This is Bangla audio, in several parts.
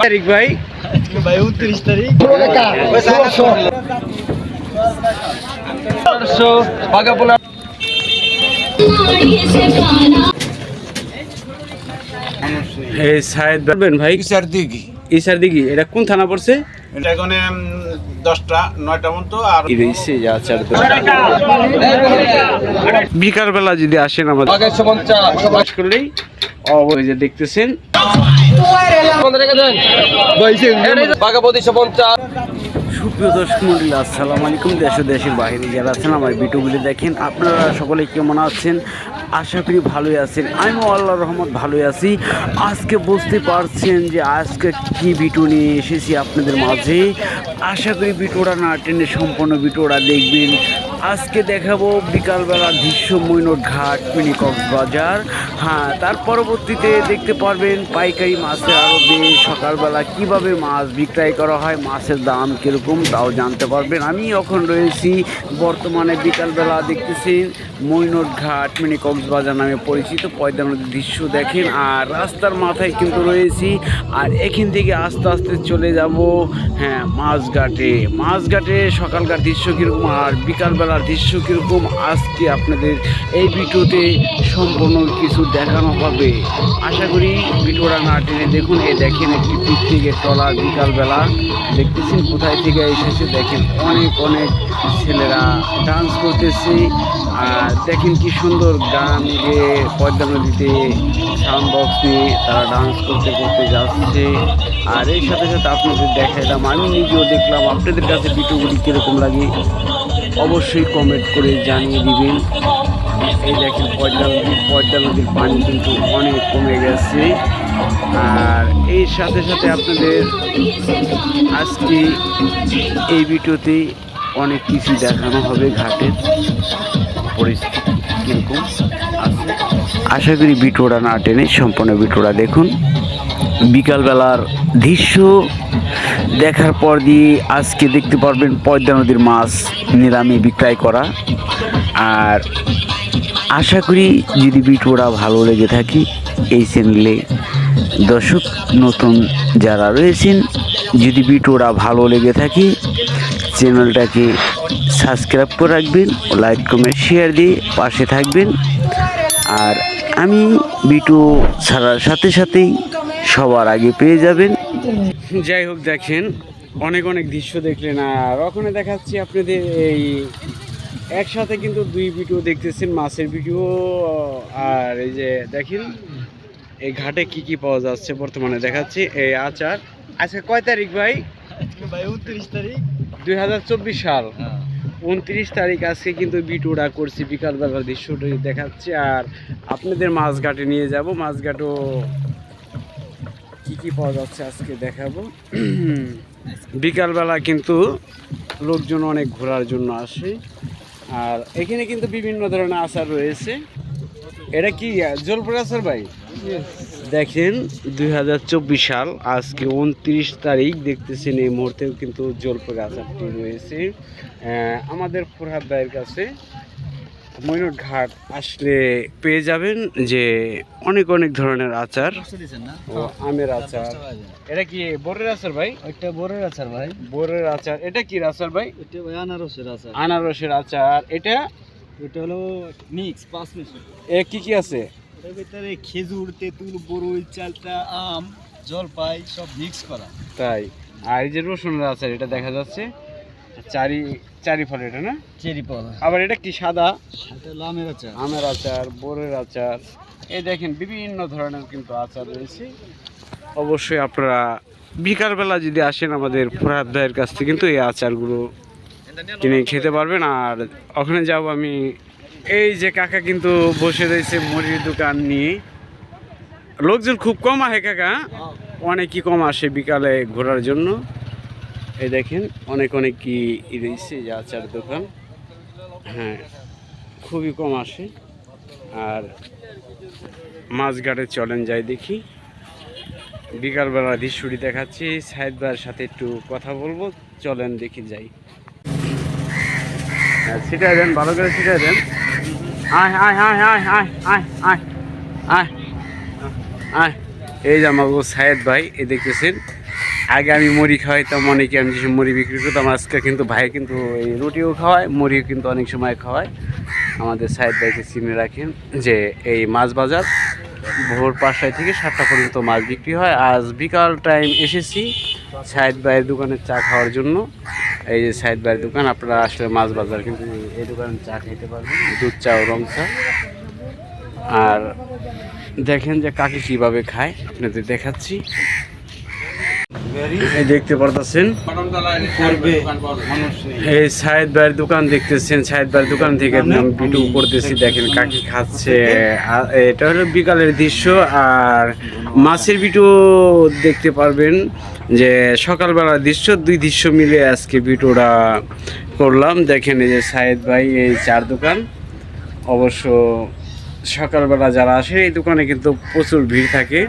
তারিখ ভাই? ভাই 29 তারিখ। সাহেদ বলবেন ভাই? ইসার দিঘি। এটা কোন থানা পড়ছে? এটা এখানে 10টা 9টা মতো। আর বিকাল বেলা যদি আসেন আমাদের করলেই ওই যে দেখতেছেন সুপ্রিয় দর্শক মন্ডলী, আসসালামু আলাইকুম। দেশ ও দেশের বাইরে যারা আছেন আমার ভিডিওগুলি দেখেন, আপনারা সকলে কেমন আছেন? আশা করি ভালোই আছেন। আমিও আল্লাহর রহমত ভালোই আছি। আজকে বুঝতে পারছেন যে আজকে কি ভিডিও নিয়ে এসেছি আপনাদের মাঝে। আশা করি ভিডিওটা না টেনে সম্পূর্ণ ভিডিওটা দেখবেন। আজকে দেখাবো বিকালবেলার দৃশ্য, মৈনট ঘাট, মিনি কক্সবাজার। হ্যাঁ, তার পরবর্তীতে দেখতে পারবেন পাইকারি মাছের আড়তে সকালবেলা কিভাবে মাছ বিক্রয় করা হয়, মাছের দাম কীরকম তাও জানতে পারবেন। আমি এখন রয়েছি বর্তমানে বিকালবেলা, দেখতেছেন মৈনট ঘাট, মিনি কক্সবাজার নামে পরিচিত। পয়দা নদীর দৃশ্য দেখেন, আর রাস্তার মাথায় কিন্তু রয়েছি। আর এখান থেকে আস্তে আস্তে চলে যাব হ্যাঁ মাছঘাটে সকালকার দৃশ্য কীরকম আর বিকালবেলার দৃশ্য কীরকম আজকে আপনাদের এই ভিডিওতে সম্পূর্ণ কিছু দেখানো হবে। আশা করি ভিডিওটা না টেনে দেখুন। দেখেন একটি পিকনিকের ট্রলার বিকালবেলা, দেখতেছেন কোথায় থেকে এসেছে। দেখেন অনেক ছেলেরা ডান্স করতেছে। আর দেখেন কি সুন্দর গান গেয়ে পদ্মা নদীতে সাউন্ড বক্স নিয়ে তারা ডান্স করতে যাচ্ছে। আর এর সাথে সাথে আপনাদের দেখাইলাম, আমি নিজেও দেখলাম। আপনাদের কাছে ভিডিওগুলি কীরকম লাগে অবশ্যই কমেন্ট করে জানিয়ে দিবেন। এই দেখেন পদ্মা নদীর পানি কিন্তু অনেক কমে গেছে। আর এর সাথে সাথে আপনাদের আজকে এই ভিডিওতে অনেক কিছু দেখানো হবে। ঘাটের পরিস্থিতি কীরকম আছে আশা করি ভিডিওটা না টেনে সম্পূর্ণ ভিডিওটা দেখুন। বিকালবেলার দৃশ্য দেখার পর দিয়ে আজকে দেখতে পারবেন পদ্মা নদীর মাছ নিলামে বিক্রয় করা। আর আশা করি যদি ভিডিওটা ভালো লেগে থাকে এই চ্যানেলে দর্শক নতুন যারা রয়েছেন, যদি ভিডিওটা ভালো লেগে থাকে চ্যানেলটাকে সাবস্ক্রাইব করে রাখবেন, লাইক কমেন্ট শেয়ার দিয়ে পাশে থাকবেন। আর আমি ভিডিও ছাড়ার সাথে সাথেই সবার আগে পেয়ে যাবেন। যাই হোক, দেখেন অনেক দৃশ্য দেখলেন। আর ওখানে দেখাচ্ছি আপনাদের এই একসাথে কিন্তু দুই ভিডিও দেখতেছেন, মাছের ভিডিও। আর এই যে দেখেন এই ঘাটে কি পাওয়া যাচ্ছে বর্তমানে দেখাচ্ছি। এই আচার। আজকে কয় তারিখ ভাই? ভাই 29 তারিখ 2024 সাল 29 তারিখ। আজকে কিন্তু ভিডিওটা করছি, বিকালবেলার দৃশ্যটা দেখাচ্ছি। আর আপনাদের মাছঘাটে নিয়ে যাব। মাছঘাটও কি পাওয়া যাচ্ছে আজকে দেখাবো। বিকালবেলা কিন্তু লোকজন অনেক ঘোরার জন্য আসে। আর এখানে কিন্তু বিভিন্ন ধরনের আচার রয়েছে। এটা কি জলপাই আচার ভাই? দেখেন 2024 সাল আজকে 29 তারিখ, দেখতেছেন এই মুহূর্তেও কিন্তু জলপাই আচারটি রয়েছে আমাদের ফরহাদ ভাইয়ের কাছে। মৈনট ঘাট আসলে পেয়ে যাবেন যে অনেক ধরনের আচার ও আমের আচার। এটা কি বোরের আচার ভাই? একটা বোরের আচার ভাই। বোরের আচার। এটা কি আচার ভাই? এটা ভাই আনারসের আচার। আনারসের আচার। এটা হলো মিক্স 5 মিক্স। কি আছে? এর ভিতরে খেজুর, তেঁতুল, বরই, চালটা, আম, জলপাই সব মিক্স করা। তাই। আর এই যে রসুনের আচার, এটা দেখা যাচ্ছে চারি ফল। এটা না চেরি ফল। আবার এটা কি সাদা? এটা হলো আমের আচার। আমের আচার, বোরের আচার। এই দেখেন বিভিন্ন ধরনের কিন্তু আচার রয়েছে। অবশ্যই আপনারা বিকালবেলা যদি আসেন আমাদের ফরহাদ ভাইয়ের কাছ থেকে কিন্তু এই আচারগুলো কিনে খেতে পারবেন। আর ওখানে যাব আমি। এই যে কাকা কিন্তু বসে রয়েছে মুড়ির দোকান নিয়ে। লোকজন খুব কম আসে কাকা, অনেকই কম আসে বিকালে ঘোরার জন্য। এই দেখেন অনেক কি রয়েছে যে আচার দোকান। হ্যাঁ, খুবই কম আসে। আর মাছঘাটে চলেন যাই দেখি। বিকালবেলা দৃশ্যটি দেখাচ্ছি। সাহেদ ভাইয়ের সাথে একটু কথা বলবো, চলেন দেখি যাই। হ্যাঁ, ছিটাই দেন, ভালো করে ছিটাই দেন। আয় আয় আয় আয় আয় আয় আয় আয় এই যে আমার সায়েদ ভাই এই দেখতেছেন, আগে আমি মুড়ি খাওয়াইতাম অনেকে, আমি যে মুড়ি বিক্রি করতাম, আজকে কিন্তু ভাই কিন্তু এই রুটিও খাওয়ায়, মুড়িও কিন্তু অনেক সময় খাওয়ায়। আমাদের সায়েদ ভাইকে চিনে রাখেন যে এই মাছ বাজার ভোর 5টা থেকে 7টা পর্যন্ত মাছ বিক্রি হয়। আজ বিকাল টাইম এসেছি সায়েদ ভাইয়ের দোকানে চা খাওয়ার জন্য। এই যে সায়েদ ভাইয়ের দোকান, আপনারা আসলে মাছ বাজার কিন্তু এই দোকানে চা খেতে পারবেন, দুধ চা ও রং চা। আর দেখেন যে কাকে কিভাবে খায় আপনাদের দেখাচ্ছি। এই দেখতে পারতেছেন এই সায়েদ ভাইয়ের দোকান দেখতেছেন, সায়েদ ভাইয়ের দোকান থেকে আমি ভিডিও করতেছি। দেখেন কাকি খাচ্ছে, এটা হলো বিকালের দৃশ্য। আর মাছের ভিডিও দেখতে পারবেন যে সকালবেলার দৃশ্য, দুই দৃশ্য মিলে আজকে ভিডিওটা করলাম। দেখেন এই যে সায়েদ ভাই এই চার দোকান, অবশ্য সকালবেলা যারা আসে এই দোকানে কিন্তু প্রচুর ভিড় থাকে।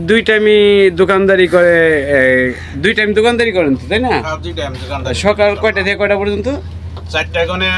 দুই টাইমই দোকানদারি করে, দুই টাইম দোকানদারি করেন তো, তাই না? সকাল কয়টা থেকে কয়টা পর্যন্ত? 4টায় গনে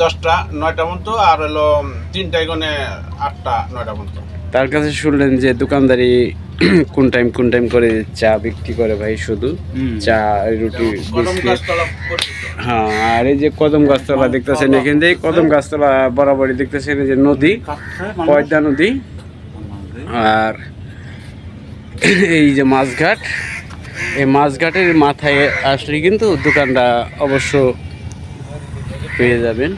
10টা 9টা পর্যন্ত, আর হলো 3টায় গনে 8টা 9টা পর্যন্ত। তার কাছে শুনলেন যে দোকানদারি কোন টাইম করে চা বিক্রি করে ভাই, শুধু চা রুটি বিস্কিট। হ্যাঁ, আর এই যে কদম গাছতলা দেখতেছেন, এখান থেকে কদম গাছতলা বরাবরই দেখতেছেন এই যে নদী, পয়দা নদী। আর এই যে মাছঘাট, এই মাছঘাটের মাথায় আসলে কিন্তু দোকানটা অবশ্য পেয়ে যাবেন।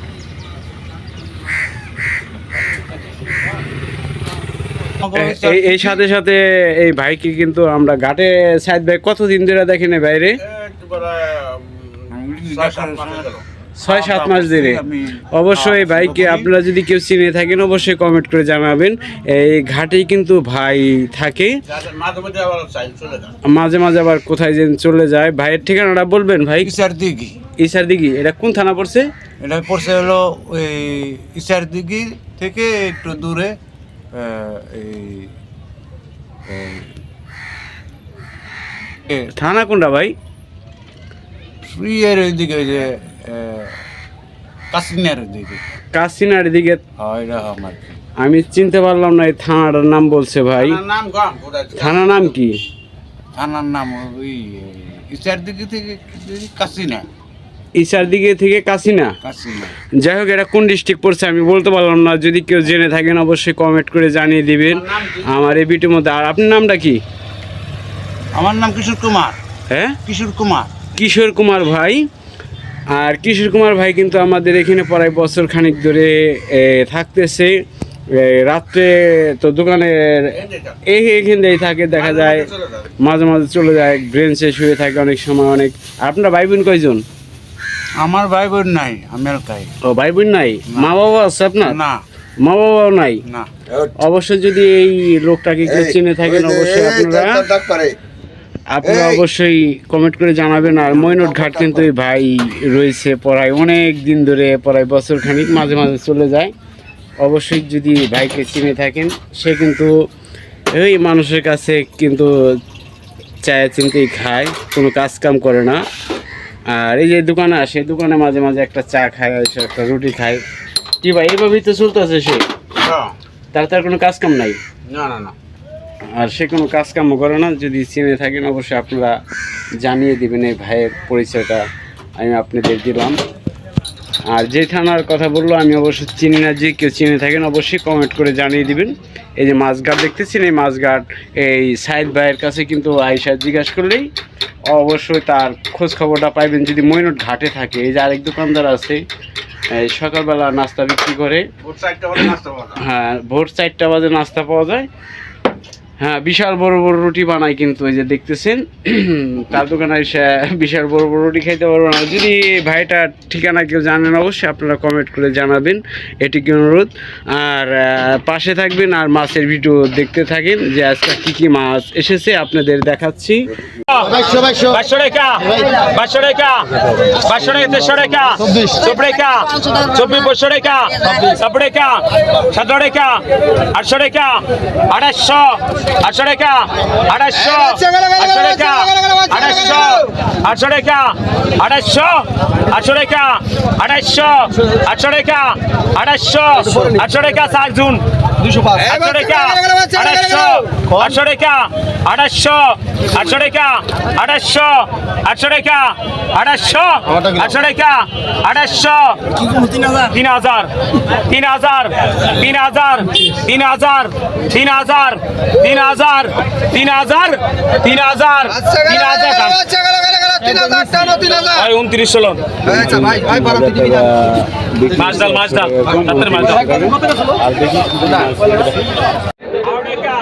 এই সাথে সাথে এই ভাইকে কিন্তু আমরা ঘাটে সাইড ভাই কতদিন ধরে দেখেন বাইরে? 6-7 মাস ধরে। অবশ্যই এই ভাইকে আপনারা যদি কেউ চিনে থাকেন অবশ্যই কমেন্ট করে জানাবেন। এই ঘাটেই কিন্তু ভাই থাকে, মাঝে মাঝে আবার কোথায় যেন চলে যায়। ভাইয়ের ঠিকানাটা বলবেন ভাই? ইসার দিঘি। এটা কোন থানা পড়ছে? এটা পড়ছে হলো ওই ইসার দিঘি থেকে একটু দূরে, থানা কোনটা ভাই? ইয়ের ওইদিকে, ওই যে কাসিনার দিকে। কাসিনার দিকে? আমার আমি চিনতে পারলাম না এই থানাটার নাম বলছে ভাই। থানার নাম কি? থানার নাম ওই ইসার দিকে থেকে কাসিনা। ইসার দিকে থেকে কাসিনা। যাই হোক, এটা কোন ডিস্ট্রিক্ট পড়ছে আমি বলতে পারলাম না, যদি কেউ জেনে থাকেন অবশ্যই কমেন্ট করে জানিয়ে দিবেন আমার এই ভিডিওর মধ্যে। আর আপনার নামটা কি? আমার নাম কিশোর কুমার। হ্যাঁ, কিশোর কুমার। কিশোর কুমার ভাই। আর কিশোর কুমার ভাই কিন্তু আমাদের এখানে প্রায় বছর খানিক ধরে থাকতেছে। রাত্রে তো দোকানের এইখানেই থাকে, দেখা যায় মাঝে মাঝে চলে যায়, ব্রেঞ্চে শুয়ে থাকে অনেক সময়। অনেক। আপনার ভাই বোন কয়জন? আমার ভাই বোন নাই, আমি একাই। ও, ভাই বোন নাই? মা বাবা আছে আপনার? না, মা বাবাও নাই? না। অবশ্যই যদি এই লোকটাকে কেউ চিনে থাকেন অবশ্যই আপনারা অবশ্যই কমেন্ট করে জানাবেন। আর মৈনট ঘাট কিন্তু এই ভাই রয়েছে প্রায় অনেক দিন ধরে, প্রায় বছর খানিক, মাঝে মাঝে চলে যায়। অবশ্যই যদি ভাইকে চিনে থাকেন, সে কিন্তু এই মানুষের কাছে কিন্তু চায় চিনতেই খায়, কোনো কাজ কাম করে না। আর এই যে দোকানে আসে, দোকানে মাঝে মাঝে একটা চা খায়, একটা রুটি খায়। কি ভাই এইভাবেই তো চলতেছে সে? তার কোনো কাজ কাম নাই? না না না। আর সে কোনো কাজ কামও করে না। যদি চিনে থাকেন অবশ্যই আপনারা জানিয়ে দিবেন এই ভাইয়ের পরিচয়টা আমি আপনাদের দিলাম। আর যে থানার কথা বললো আমি অবশ্যই চিনি না, যে কেউ চিনে থাকেন অবশ্যই কমেন্ট করে জানিয়ে দিবেন। এই যে মাছঘাট দেখতেছেন, এই মাছঘাট এই সাইদ ভাইয়ের কাছে কিন্তু আইসা জিজ্ঞাসা করলেই অবশ্যই তার খোঁজ খবরটা পাইবেন যদি মৈনট ঘাটে থাকে। এই যে আরেক দোকানদার আছে, এই সকালবেলা নাস্তা বিক্রি করে। হ্যাঁ, ভোর 4টা বাজে নাস্তা পাওয়া যায়। হ্যাঁ, বিশাল বড় বড় রুটি বানায় কিন্তু, এই যে দেখতেছেন তার দোকানে এসে বিশাল বড় বড় রুটি খাইতে পারবো না। যদি ভাইটার ঠিকানা কেউ জানেন অবশ্যই আপনারা কমেন্ট করে জানাবেন, এটিকে অনুরোধ। আর পাশে থাকবেন আর মাছের ভিডিও দেখতে থাকেন যে আজকে কী কী মাছ এসেছে আপনাদের দেখাচ্ছি। 500 টাকা, 500 টাকা, 500 টাকা, 300 টাকা, 24 টাকা, 24 টাকা, 7 টাকা, 17 টাকা, 800 টাকা, 800, 800 টাকা, 800, 800 টাকা, 800, 800 টাকা, 800, 800 টাকা, 800, 800 টাকা, 800, 800 টাকা 7 জুন 205, 800 টাকা, আড়াইশো 800 টাকা 800 800 টাকা 800 800 টাকা 800 800 টাকা 800 3000 3000 3000 3000 3000 3000 3000 3000 ভাই 29 হলো মাছ ডাল তাড়াতাড়ি মাছ ডাল আড়েকা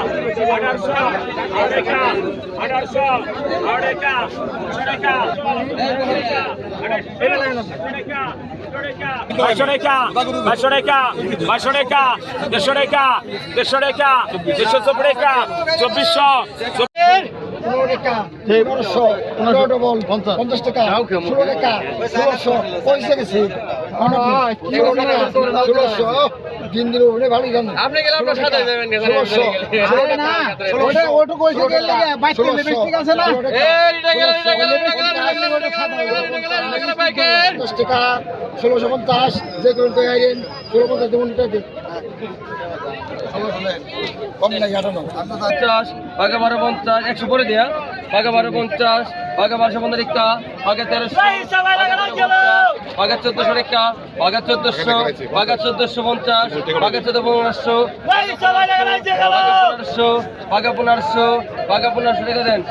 1800 আড়েকা 500 টাকা 500 টাকা 500 টাকা 150 টাকা 150 টাকা 150 টাকা 2400 50 টাকা 16 টাকা 1600 পয়সা গেছে 1600 দিন দিন ওরে ভালো জানেন আপনি গেলে আমরা সাথে যাবেন না ওটা ওটা কইছে গেলে 22 লিপস্টিক আছে না এটা গেল 10 টাকা 1650 যে কোন তো আইরেন 1650 দেবন টাকা কম না জানো 50 বাগা 1250 100 পরে দিয়া বাগা 1250 বাগা 1250 টাকা বাগা 1300 বাগা 1400 টাকা বাগা 1400 বাগা 1450 বাগা 1450 বাগা 1500 বাগা 1500 টাকা দেন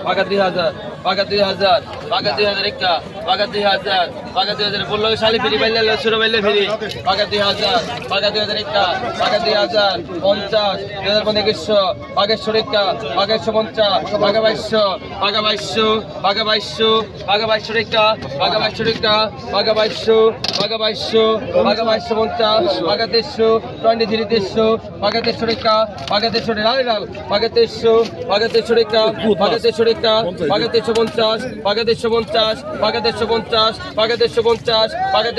বাগা 2000 বাগা 2000 বাগা 2000 টাকা বাগা 2000 বাগা 2000 বললো শালি ফিরি বাইলে ছোট বাইলে ফিরি বাগা 2000 বাগা 2000 টাকা বাগা 2000 50 2100 বাগা 100 টাকা বাগা 150 বাগা 2200 বাগা 2200 বাগা 2200 বাগা 2200 টাকা বাগা 2200 টাকা বাগা 2200 বাগা 2200 বাগা 2250 বাগা 300 23 300 বাগা 300 টাকা বাগা 300 টাকা লাল বাগা 300 বাগা 300 টাকা বাগা 300 টাকা বাগা 350 বাগা 350 বাগা 350 বাগা 350 বাগা 350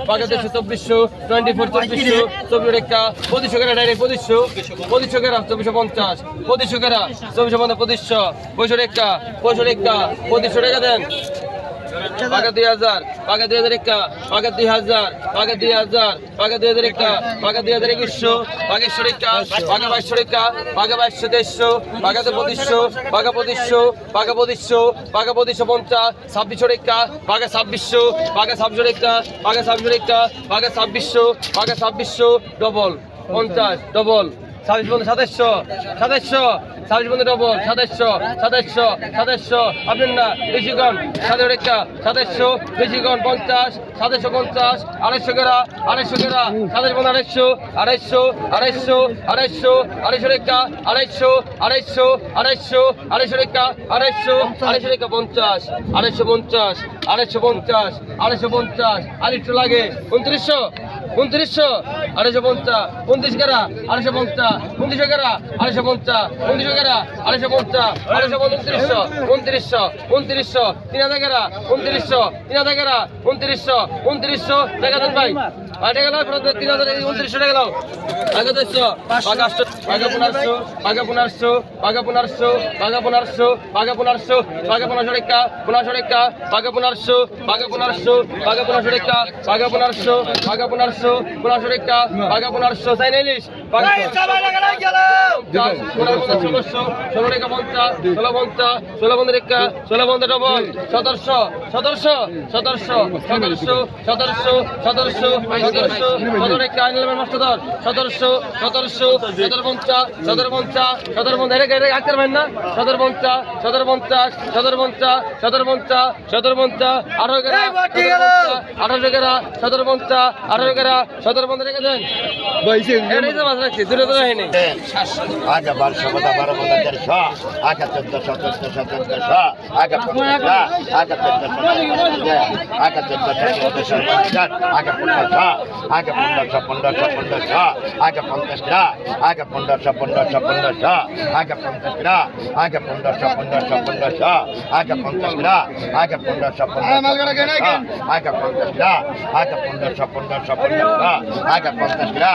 বাগা 324 24 24 টাকা 2500 টাকা ডাইরেক্ট 2500 টাকা 2450 2500 টাকা 2450 2500 টাকা 2500 টাকা দেন বাগা 2000 বাগা 2000 টাকা বাগা 2000 বাগা 2000 বাগা 2000 টাকা বাগা 2100 বাগা 100 টাকা বাগা 2200 টাকা বাগা 2200 বাগা 2500 বাগা 2500 বাগা 2500 বাগা 2550 2600 টাকা বাগা 2600 বাগা 2600 টাকা বাগা 2600 টাকা বাগা 2600 বাগা 2600 ডবল 50 ডবল 2700 ডবল 2700 আপনার না বেশি কম 700 টাকা 2700 বেশি কম 50 750 250 গেরা 250 গেরা 250 250 টাকা 250 টাকা 250 টাকা 50 250 আরেকটু লাগে 2900 250 29 গেরা 250 29 গেরা 250 29 গেরা 250 2900 3000 গেরা 2900 গেরা 2900 টাকা দেন ভাই আটে গেল 3000 টাকা দাও আগে 200 বাগা 1500 বাগা 1500 বাগা 1500 বাগা 1500 বাগা 1500 বাগা 1500 টাকা 1500 টাকা বাগা 1500 বাগা 1500 বাগা 1500 টাকা বাগা 1500 বাগা 1500 1500 টাকা বাগা 1500 চাই নাইলিস বাগা 1600 টাকা 50 16 টাকা 16 ডবল 1700 টাকা আইনলামের মাস্টার 1700 আগে 1200 কথা 12 আগে 1400 আগে 15 আগে 1400 আগে 1500 আগে 1500 আগে 1500 আগে 50 আগে 1500 আগে 50 আগে 1500 আগে 50 আগে 1500 আগে 15 আগে 1500 আগে 50 আগে 1500 আগে 50 টাকা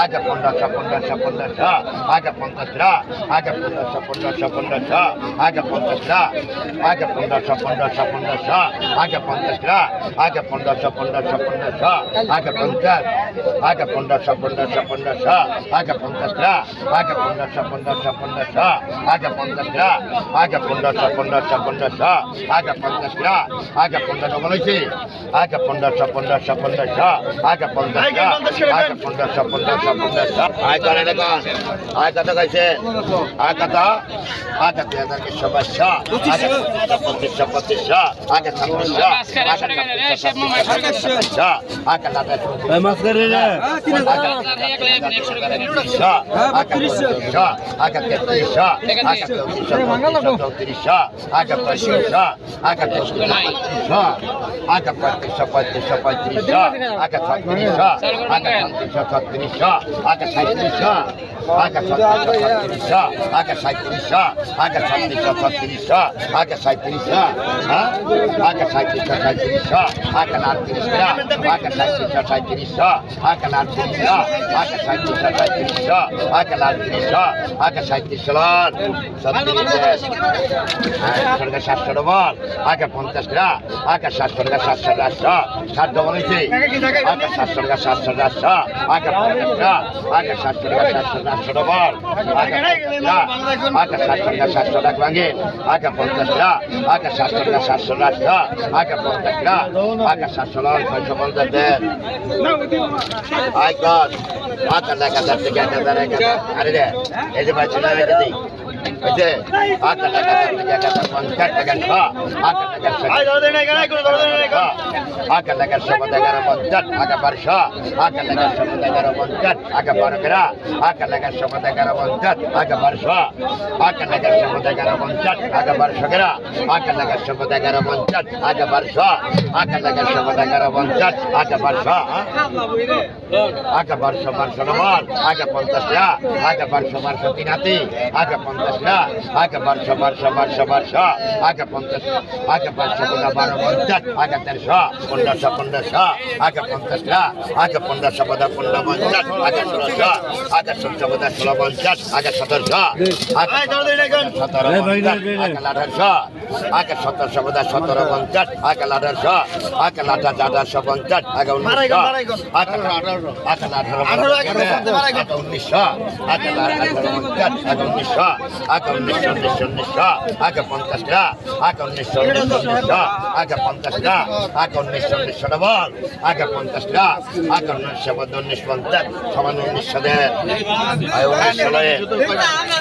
আগে 1500 আগে 50 টাকা আগে 1500 আগে 50 টাকা আগে 1500 আগে 50 টাকা আগে 1500 আগে 50 আগে 1500 আগে 50 টাকা আগে 1500 আগে 50 টাকা আগে 1500 আগে 50 টাকা আগে 15 বলেছি আগে 1500 আগে 50 টাকা আগে 1500 আয় করে দেখুন আয় কত গাইছে আয় কত আগে 2000 আগে 2500 আগে 2600 আগে মাছ করে রে আগে 3300 আগে 3400 আগে 3500 আগে 3500 আগে 3500 আগে 3600 আগে 3600 আগে 3700 আগে 3700 আগে 3700 আগে 3600 আগে 3700 হ্যাঁ আগে 3700 আগে 3900 আগে 3700 আগে 3900 আগে 3700 আগে 3900 আগে 3700 বল আগে 50 টাকা আগে 700 টাকা 700 700 বলেছি আগে 700 টাকা 700 আগে 50 টাকা আগে 700 টাকা 700 বল আগে 50 টাকা আগে 700 টাকা 700 টাকা ভাঙে আগে 50 টাকা আগে 700 টাকা 700 আগে 50 টাকা আগে 700 দেন আই গড আগে টাকা থেকে 1000 আরে রে এই যে বাচ্চা রেখে দিই এই যে আগে টাকা থেকে 1050 টাকা আগে টাকা আগে টাকা সব টাকার 50 আগে 1200 আগে টাকা সব টাকার 50 আগে 12 করা আগে টাকা সব টাকার 50 আগে 1200 আগে টাকা সব টাকার 50 আগে 1200 করা আগে টাকা সব টাকার 50 আগে 1200 আগে টাকা সব টাকার 50 আগে 1200 আগে 1200 নম্বর আগে 50 টাকা আগে 1200 তিন হাতি আগে 50 টাকা আগে 1200 আগে 50 আগে 500 টাকা 12 50 আগে 1300 1500 আগে 50 টাকা আগে 1500 15 50 আগে 1600 আগে 1600 16 50 আগে 1700 আগে 1800 আগে 1700 17 50 আগে 1800 আগে 1850 আগে 1900 আগে 1900 আগে 1900 আগে 1900 আগে 50 টাকা আগে 1900 আগে 50 টাকা আগে 1900 ডবল আগে 50 টাকা আগে 1950 সমান 1900 দেন 1900